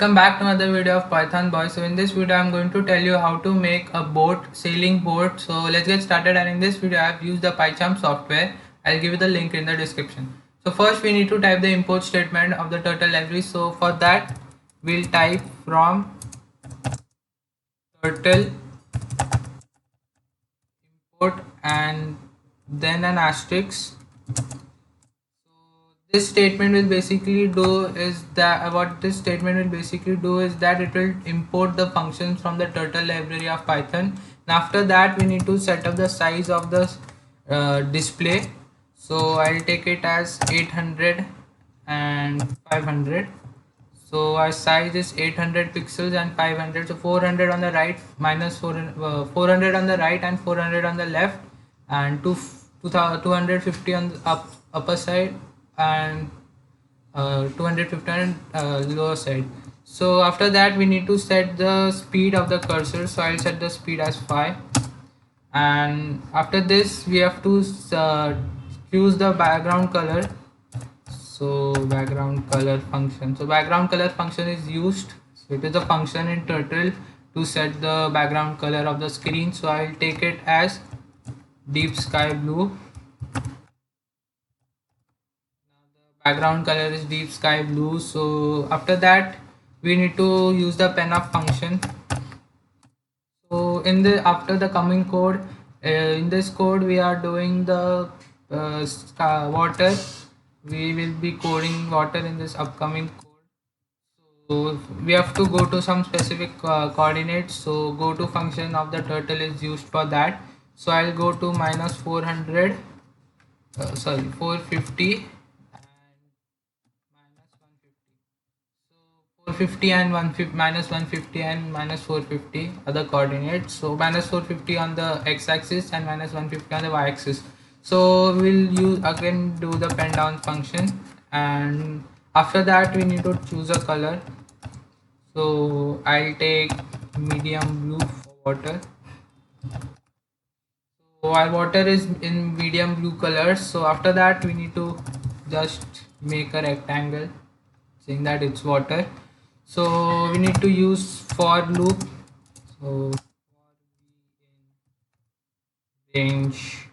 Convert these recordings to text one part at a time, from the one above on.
Welcome back to another video of Python Boy. So in this video I'm going to tell you how to make a boat, sailing boat. So let's get started, and in this video I have used the PyCharm software. I'll give you the link in the description. So first we need to type the import statement of the turtle library. So for that we'll type from turtle import and then an asterisk. This statement will basically do is that it will import the functions from the turtle library of Python, and after that we need to set up the size of the display. So I'll take it as 800 and 500. So our size is 800 pixels and 500, so 400 on the right minus 400 on the right and 400 on the left, and 250 on the upper side and 250 on lower side. So after that we need to set the speed of the cursor, so I'll set the speed as 5, and after this we have to choose the background color. So background color function, is used, so it is a function in turtle to set the background color of the screen. So I'll take it as deep sky blue. Now the background color is deep sky blue. So after that we need to use the penUp function. So in the after the coming code, in this code we are doing the water. We will be coding water in this upcoming code. So we have to go to some specific coordinates. So go to function of the turtle is used for that. So I'll go to minus 400 450 and minus 150. So 450 and 150, minus 150 and minus 450 are the coordinates. So minus 450 on the x-axis and minus 150 on the y-axis. So we'll do the pen down function, and after that we need to choose a color. So I'll take medium blue for water. So our water is in medium blue color. So after that we need to just make a rectangle saying that it's water. So we need to use for loop. So for in range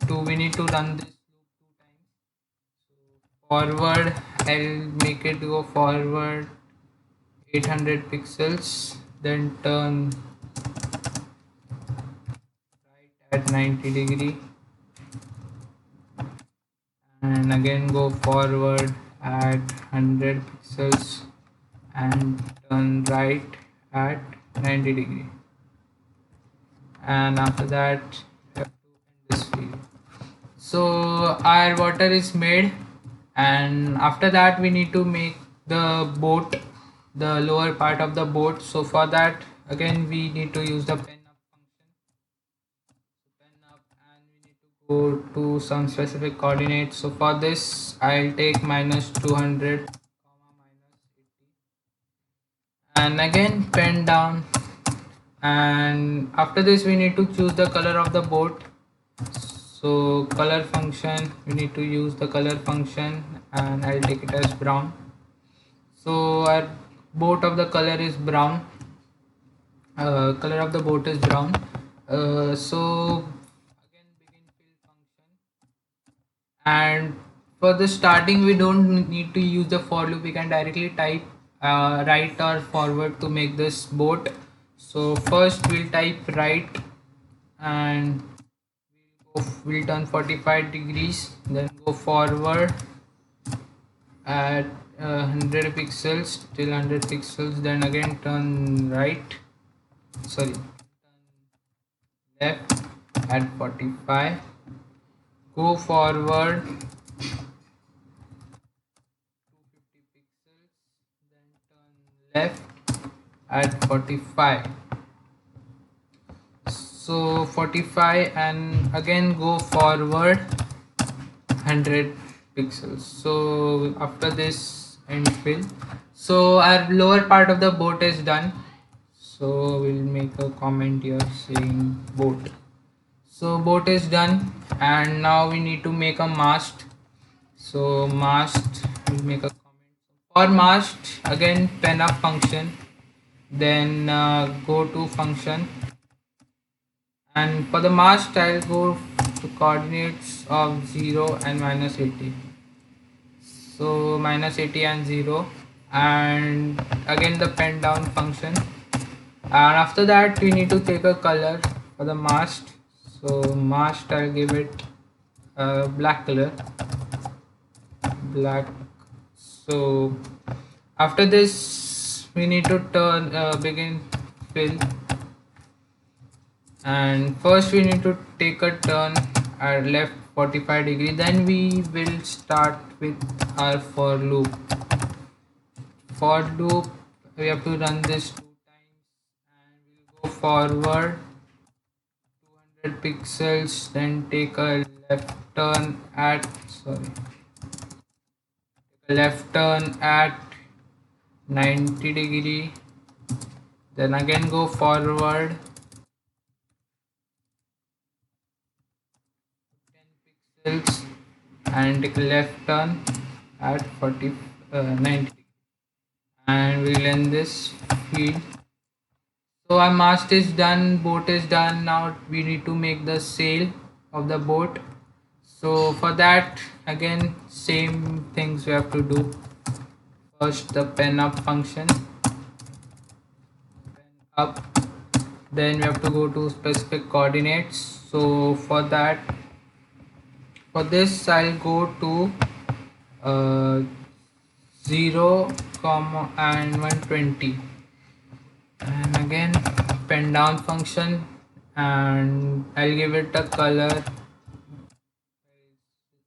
2, we need to run this loop 2 times. So forward, I'll make it go forward 800 pixels, then turn right at 90 degree, and again go forward at 100 pixels and turn right at 90 degree, and after that you have to end this video. So our water is made, and after that we need to make the boat, the lower part of the boat. So for that again we need to use the penUp function. And we need to go to some specific coordinates. So for this I'll take minus 200 comma minus 80, and again pen down, and after this we need to choose the color of the boat. So color function, we need to use the color function, and I'll take it as brown. So our boat of the color is brown. Color of the boat is brown. So again begin fill function, and for the starting we don't need to use the for loop. We can directly type right or forward to make this boat. So first we'll type right, and we'll turn 45 degrees, then go forward at 100 pixels till 100 pixels, then again turn turn left at 45, go forward 250 pixels, then turn left at 45. So 45, and again go forward 100 pixels. So after this end fill. So our lower part of the boat is done. So we'll make a comment here saying boat. So boat is done, and now we need to make a mast. So mast, we'll make a comment. For mast, again pen up function, then go to function, and for the mast I'll go to coordinates of 0 and -80. So -80 and 0, and again the pen down function, and after that we need to take a color for the mast. So mast I'll give it a black color, black. So after this we need to turn begin fill, and first we need to take a turn at left 45 degree, then we will start with our for loop. We have to run this 2 times, and we'll go forward 200 pixels, then take a left turn at left turn at 90 degree, then again go forward 10 pixels and take a left turn at 90 degree, and we'll end this field. So our mast is done, boat is done. Now we need to make the sail of the boat. So for that, again same things we have to do. First the pen up function, pen up, then we have to go to specific coordinates. So for this I'll go to uh, 0 comma and 120, and again pen down function, and I'll give it a color,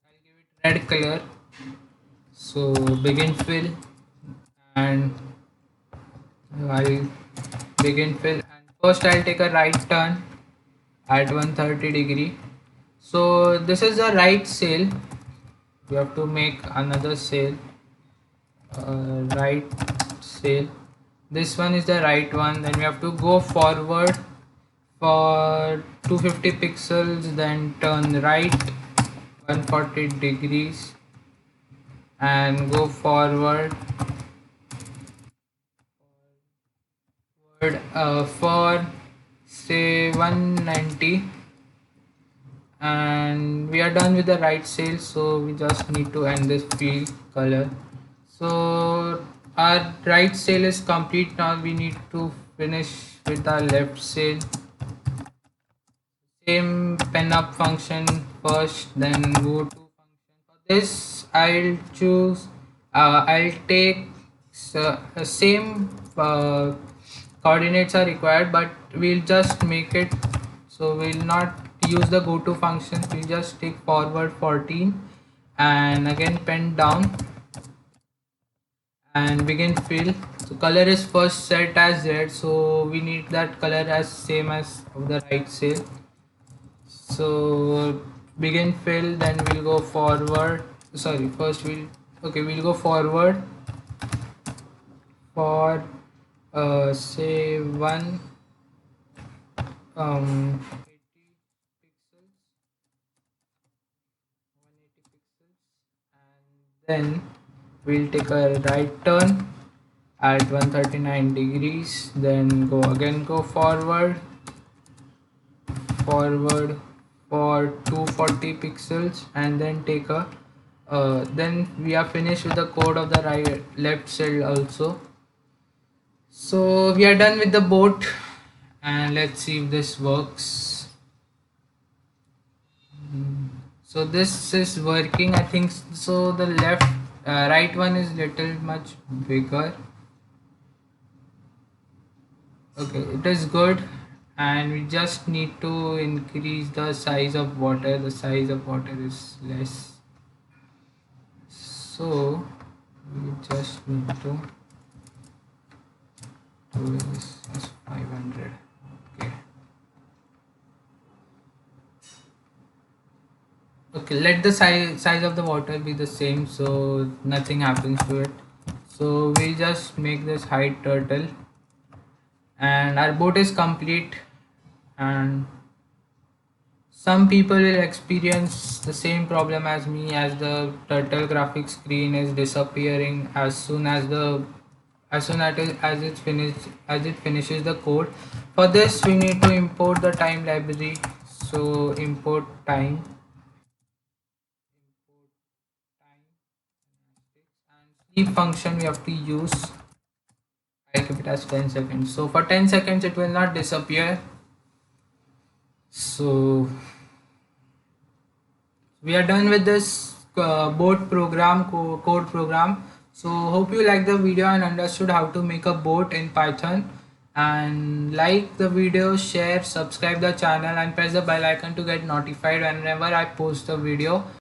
I'll give it red color. So begin fill, and I'll begin fill, and first I'll take a right turn at 130 degree. So this is the right sail. We have to make another sail, right sail. This one is the right one. Then we have to go forward for 250 pixels, then turn right 140 degrees, and go forward for say 190, and we are done with the right sail. So we just need to end this field color. So our right sail is complete. Now we need to finish with our left sail. Same pen up function first, then go to function. For this I'll choose I'll take same coordinates are required, but we'll just make it, so we'll not use the go to function. We'll just take forward 14, and again pen down and begin fill. So color is first set as red, so we need that color as same as of the right sail. So begin fill, then we'll go forward, sorry, first we'll go forward for say 80 pixels, 180 pixels, and then we'll take a right turn at 139 degrees, then go forward for 240 pixels, and then take a then we are finished with the code of the left side also. So we are done with the boat, and let's see if this works. So this is working, I think. So the right one is little much bigger. Okay, it is good, and we just need to increase the size of water. The size of water is less, so we just need to do this as 500. Okay. Okay, let the size of the water be the same, so nothing happens to it. So we'll just make this height turtle, and our boat is complete. And Some people will experience the same problem as me, as the turtle graphic screen is disappearing as soon as it finishes the code. For this we need to import the time library. So import time, and sleep function we have to use. I keep it as 10 seconds. So for 10 seconds it will not disappear. So we are done with this code program. So hope you like the video and understood how to make a boat in Python, and like the video, share, subscribe the channel and press the bell icon to get notified whenever I post a video.